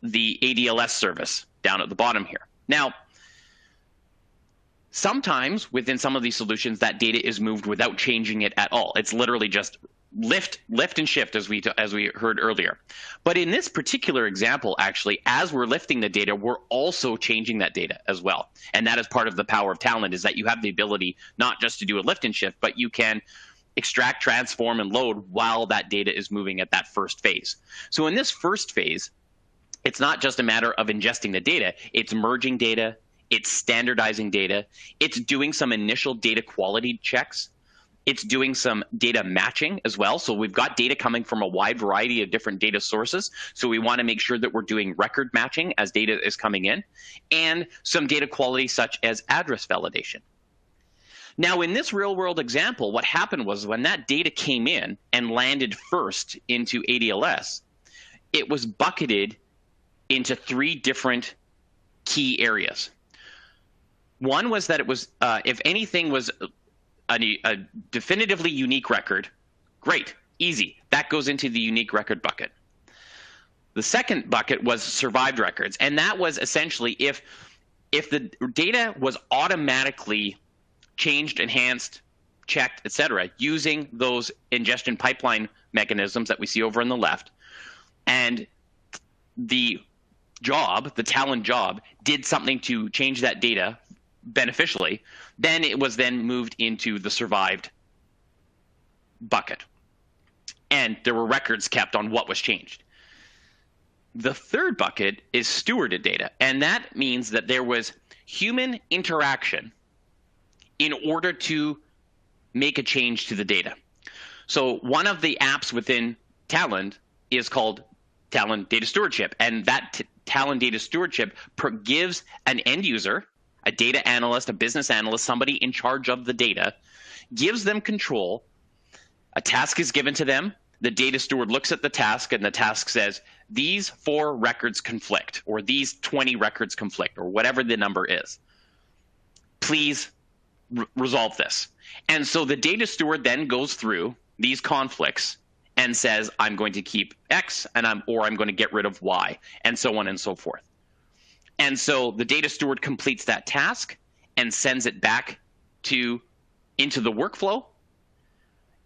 the ADLS service down at the bottom here. Now, sometimes within some of these solutions, that data is moved without changing it at all. It's literally just lift and shift, as we heard earlier. But in this particular example, actually, as we're lifting the data, we're also changing that data as well. And that is part of the power of Talend, is that you have the ability not just to do a lift and shift, but you can extract, transform, and load while that data is moving at that first phase. So in this first phase, it's not just a matter of ingesting the data, it's merging data, it's standardizing data, it's doing some initial data quality checks, it's doing some data matching as well. So we've got data coming from a wide variety of different data sources. So we want to make sure that we're doing record matching as data is coming in, and some data quality such as address validation. Now, in this real-world example, what happened was when that data came in and landed first into ADLS, it was bucketed into 3 different key areas. One was that it was, if anything was a definitively unique record, great, easy. That goes into the unique record bucket. The second bucket was survived records, and that was essentially if the data was automatically changed, enhanced, checked, et cetera, using those ingestion pipeline mechanisms that we see over on the left, and the Talend job, did something to change that data beneficially, then it was then moved into the survived bucket. And there were records kept on what was changed. The third bucket is stewarded data, and that means that there was human interaction in order to make a change to the data. So one of the apps within Talend is called Talend Data Stewardship, and that Talend Data Stewardship gives an end user, a data analyst, a business analyst, somebody in charge of the data, gives them control. A task is given to them. The data steward looks at the task, and the task says, these 4 records conflict, or these 20 records conflict, or whatever the number is. Please resolve this. And so the data steward then goes through these conflicts and says, I'm going to keep X or I'm going to get rid of Y, and so on and so forth. And so the data steward completes that task and sends it back into the workflow.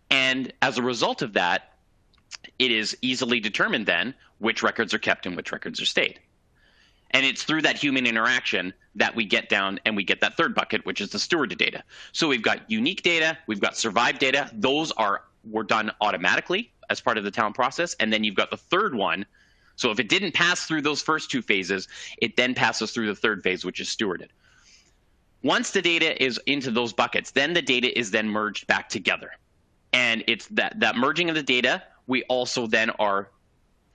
And as a result of that, it is easily determined then which records are kept and which records are stayed. And it's through that human interaction that we get down and we get that third bucket, which is the stewarded data. So we've got unique data, we've got survived data. Those were done automatically as part of the Talend process. And then you've got the third one. So if it didn't pass through those first two phases, it then passes through the third phase, which is stewarded. Once the data is into those buckets, then the data is then merged back together. And it's that merging of the data, we also then are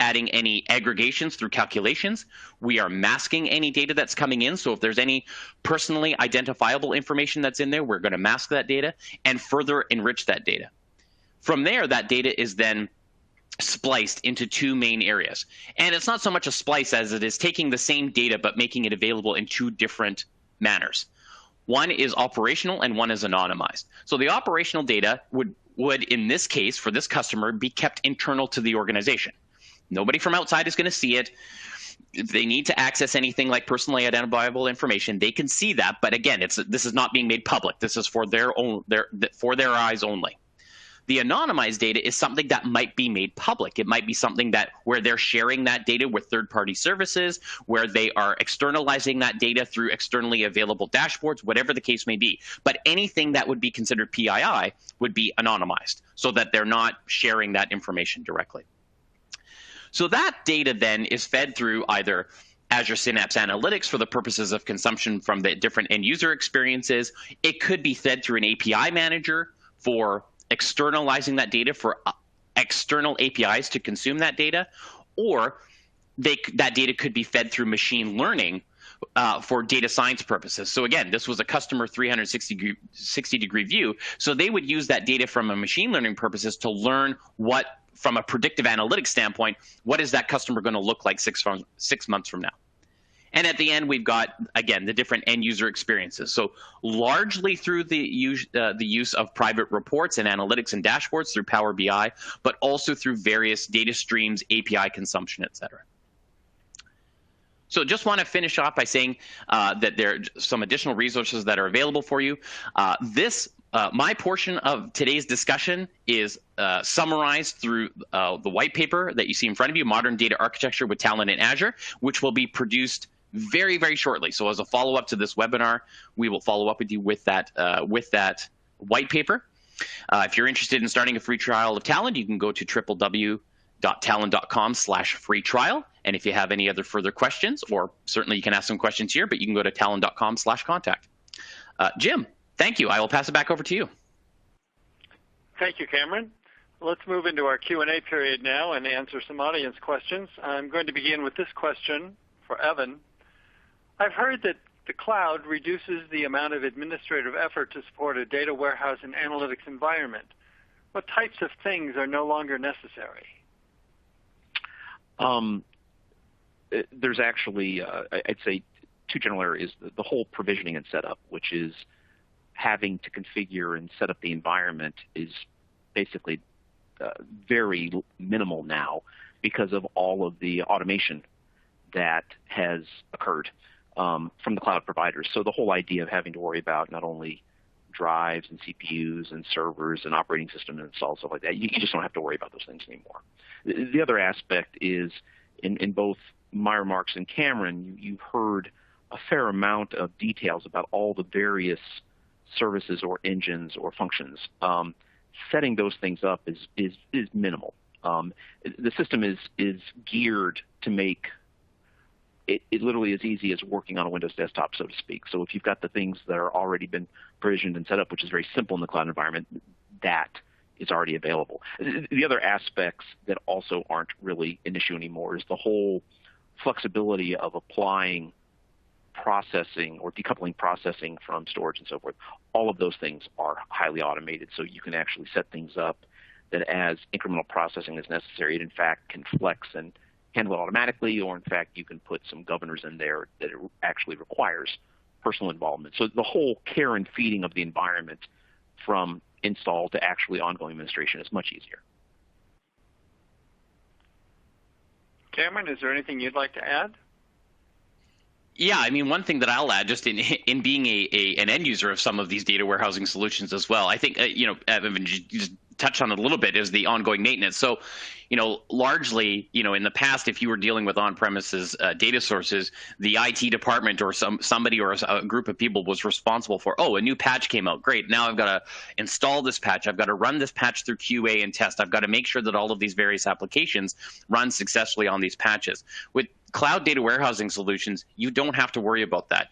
adding any aggregations through calculations. We are masking any data that's coming in. So if there's any personally identifiable information that's in there, we're going to mask that data and further enrich that data. From there, that data is then spliced into two main areas. And it's not so much a splice as it is taking the same data but making it available in two different manners. One is operational and one is anonymized. So the operational data would in this case, for this customer, be kept internal to the organization. Nobody from outside is going to see it. If they need to access anything like personally identifiable information, they can see that. But again, this is not being made public. This is for their eyes only. The anonymized data is something that might be made public. It might be something where they're sharing that data with third-party services, where they are externalizing that data through externally available dashboards, whatever the case may be. But anything that would be considered PII would be anonymized so that they're not sharing that information directly. So that data then is fed through either Azure Synapse Analytics for the purposes of consumption from the different end user experiences. It could be fed through an API manager for externalizing that data for external APIs to consume that data, or that data could be fed through machine learning for data science purposes. So again, this was a customer 360-degree view. So they would use that data from a machine learning purposes to learn what, from a predictive analytics standpoint, what is that customer going to look like 6 months from now? And at the end, we've got, again, the different end user experiences. So largely through the use of private reports and analytics and dashboards through Power BI, but also through various data streams, API consumption, et cetera. So just want to finish off by saying that there are some additional resources that are available for you. My portion of today's discussion is summarized through the white paper that you see in front of you, Modern Data Architecture with Talend in Azure, which will be produced very, very shortly. So as a follow-up to this webinar, we will follow up with you with that white paper. If you're interested in starting a free trial of Talend, you can go to www.talend.com/free trial. And if you have any other further questions, or certainly you can ask some questions here, but you can go to talend.com/contact. Jim, thank you. I will pass it back over to you. Thank you, Cameron. Let's move into our Q&A period now and answer some audience questions. I'm going to begin with this question for Evan. I've heard that the cloud reduces the amount of administrative effort to support a data warehouse and analytics environment. What types of things are no longer necessary? There's actually, I'd say, two general areas. The whole provisioning and setup, which is having to configure and set up the environment, is basically very minimal now because of all of the automation that has occurred from the cloud providers. So the whole idea of having to worry about not only drives and CPUs and servers and operating system installs, stuff like that, you just don't have to worry about those things anymore. The other aspect is, in both my remarks and Cameron, you've heard a fair amount of details about all the various services or engines or functions. Setting those things up is minimal. The system is geared to make it literally as easy as working on a Windows desktop, so to speak. So if you've got the things that are already been provisioned and set up, which is very simple in the cloud environment, that is already available. The other aspects that also aren't really an issue anymore is the whole flexibility of applying processing or decoupling processing from storage and so forth. All of those things are highly automated, so you can actually set things up that as incremental processing is necessary, it in fact can flex and handle it automatically, or in fact you can put some governors in there that it actually requires personal involvement. So the whole care and feeding of the environment from install to actually ongoing administration is much easier. Cameron, is there anything you'd like to add? Yeah, I mean, one thing that I'll add, just in being an end user of some of these data warehousing solutions as well, I think Evan just touched on it a little bit, is the ongoing maintenance. So, largely, in the past, if you were dealing with on-premises data sources, the IT department or somebody or a group of people was responsible for, a new patch came out. Great. Now I've got to install this patch. I've got to run this patch through QA and test. I've got to make sure that all of these various applications run successfully on these patches. With cloud data warehousing solutions, you don't have to worry about that.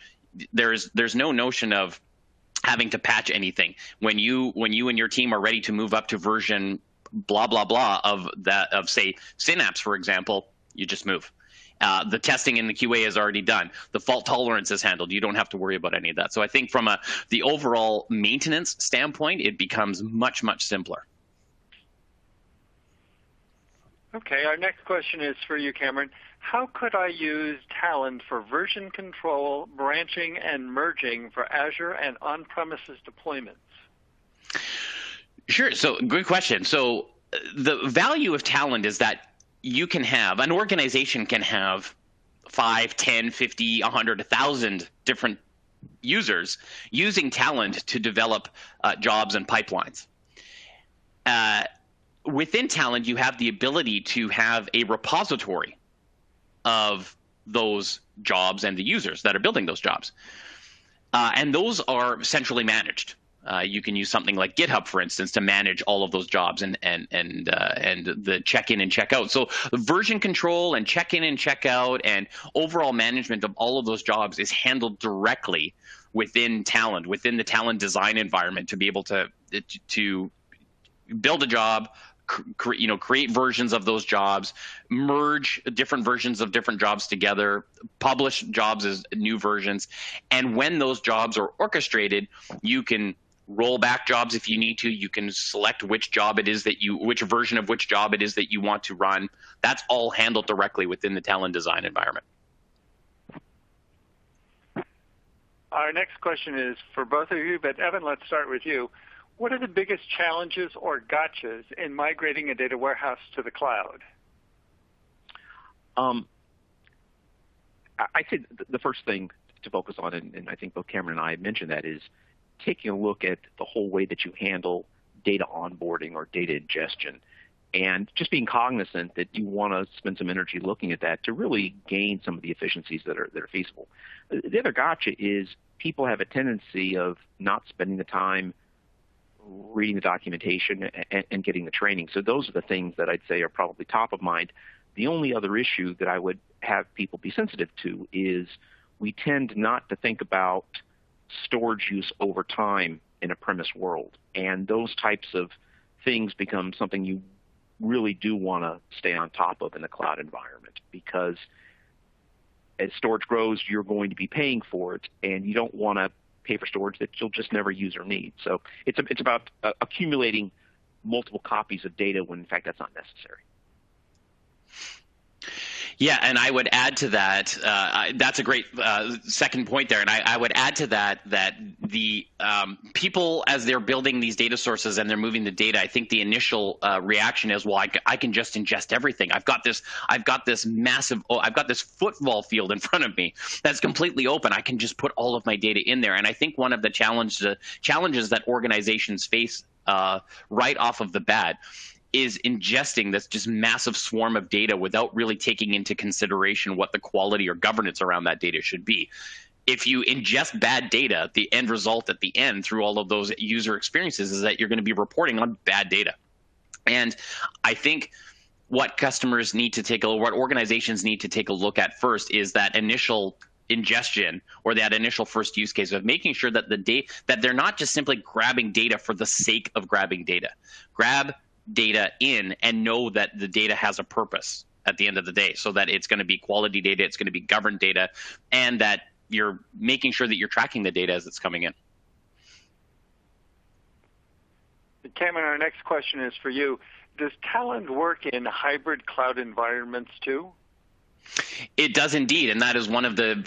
There's no notion of having to patch anything. When you and your team are ready to move up to version blah blah blah of say Synapse, for example, you just move. The testing in the QA is already done. The fault tolerance is handled. You don't have to worry about any of that. So I think from the overall maintenance standpoint, it becomes much, much simpler. Okay, our next question is for you, Cameron. How could I use Talend for version control, branching, and merging for Azure and on-premises deployments? Sure. So good question. So the value of Talend is that an organization can have 5, 10, 50, 100, 1,000 different users using Talend to develop jobs and pipelines. Within Talend, you have the ability to have a repository of those jobs and the users that are building those jobs. And those are centrally managed. You can use something like GitHub, for instance, to manage all of those jobs and the check-in and check-out. So version control and check-in and check-out and overall management of all of those jobs is handled directly within Talend, within the Talend design environment, to be able to build a job, create versions of those jobs, merge different versions of different jobs together, publish jobs as new versions. And when those jobs are orchestrated, you can roll back jobs if you need to. You can select which version of which job it is that you want to run. That's all handled directly within the Talend design environment. Our next question is for both of you, but Evan, let's start with you. What are the biggest challenges or gotchas in migrating a data warehouse to the cloud? I think the first thing to focus on, and I think both Cameron and I mentioned that, is taking a look at the whole way that you handle data onboarding or data ingestion, and just being cognizant that you want to spend some energy looking at that to really gain some of the efficiencies that are feasible. The other gotcha is people have a tendency of not spending the time reading the documentation and getting the training. So those are the things that I'd say are probably top of mind. The only other issue that I would have people be sensitive to is we tend not to think about storage use over time in a premise world. And those types of things become something you really do want to stay on top of in the cloud environment, because as storage grows, you're going to be paying for it, and you don't want to pay for storage that you'll just never use or need. So it's about accumulating multiple copies of data when, in fact, that's not necessary. Yeah, and I would add to that, that's a great second point there, and I would add to that the people, as they're building these data sources and they're moving the data, I think the initial reaction is, well, I can just ingest everything. I've got this football field in front of me that's completely open. I can just put all of my data in there. And I think one of the challenges that organizations face right off of the bat is ingesting this just massive swarm of data without really taking into consideration what the quality or governance around that data should be. If you ingest bad data, the end result at the end through all of those user experiences is that you're going to be reporting on bad data. And I think what organizations need to take a look at first is that initial ingestion, or that initial first use case of making sure that that they're not just simply grabbing data for the sake of grabbing data. Grab data in and know that the data has a purpose at the end of the day, so that it's going to be quality data, it's going to be governed data, and that you're making sure that you're tracking the data as it's coming in. Cameron, our next question is for you. Does Talend work in hybrid cloud environments too? It does indeed, and that is one of the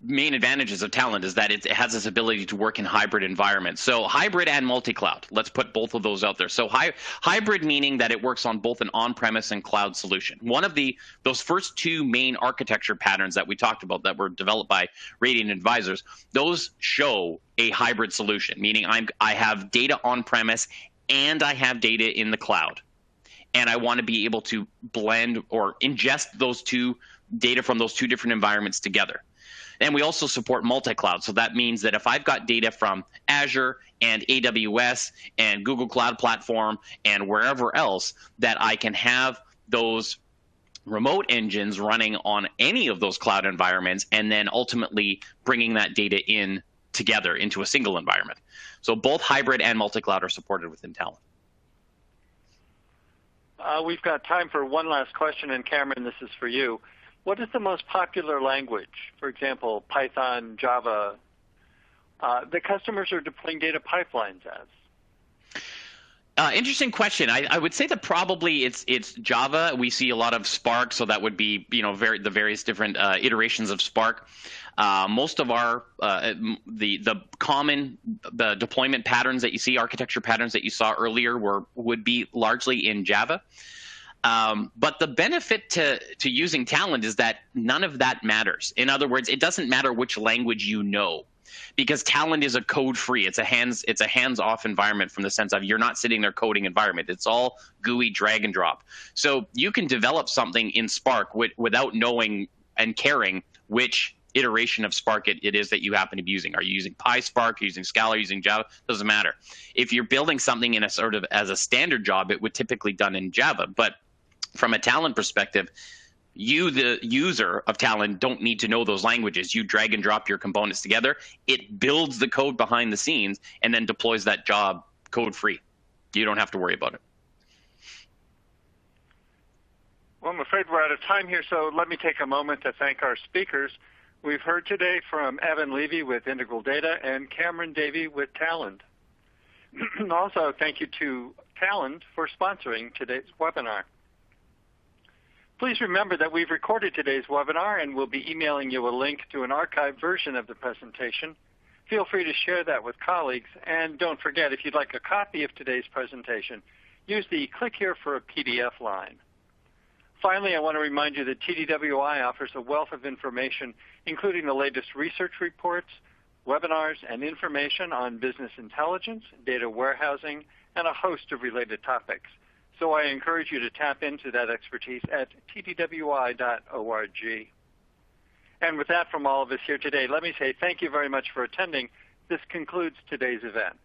main advantages of Talend, is that it has this ability to work in hybrid environments. So hybrid and multi-cloud. Let's put both of those out there. So hybrid meaning that it works on both an on-premise and cloud solution. One of those first two main architecture patterns that we talked about that were developed by Radiant Advisors, those show a hybrid solution, meaning I have data on-premise and I have data in the cloud. And I want to be able to blend or ingest those two data from those two different environments together. And we also support multi-cloud. So that means that if I've got data from Azure and AWS and Google Cloud Platform and wherever else, that I can have those remote engines running on any of those cloud environments and then ultimately bringing that data in together into a single environment. So both hybrid and multi-cloud are supported within Talend. We've got time for one last question, and Cameron, this is for you. What is the most popular language, for example, Python, Java, that customers are deploying data pipelines as? Interesting question. I would say that probably it's Java. We see a lot of Spark, so that would be the various different iterations of Spark. Most of our the common deployment patterns that you see, architecture patterns that you saw earlier, would be largely in Java. But the benefit to using Talend is that none of that matters. In other words, it doesn't matter which language you know, because Talend is a code-free. It's a hands-off environment from the sense of you're not sitting there coding environment. It's all GUI drag and drop. So you can develop something in Spark without knowing and caring which iteration of Spark it is that you happen to be using. Are you using PySpark? Are you using Scala? Are you using Java? Doesn't matter. If you're building something in a sort of as a standard job, it would typically done in Java. But from a Talend perspective, you, the user of Talend, don't need to know those languages. You drag and drop your components together. It builds the code behind the scenes and then deploys that job code-free. You don't have to worry about it. Well, I'm afraid we're out of time here, so let me take a moment to thank our speakers. We've heard today from Evan Levy with Integral Data and Cameron Davey with Talend. Also, thank you to Talend for sponsoring today's webinar. Please remember that we've recorded today's webinar and we'll be emailing you a link to an archived version of the presentation. Feel free to share that with colleagues. And don't forget, if you'd like a copy of today's presentation, use the Click Here for a PDF line. Finally, I want to remind you that TDWI offers a wealth of information, including the latest research reports, webinars, and information on business intelligence, data warehousing, and a host of related topics. So I encourage you to tap into that expertise at tdwi.org. And with that from all of us here today, let me say thank you very much for attending. This concludes today's event.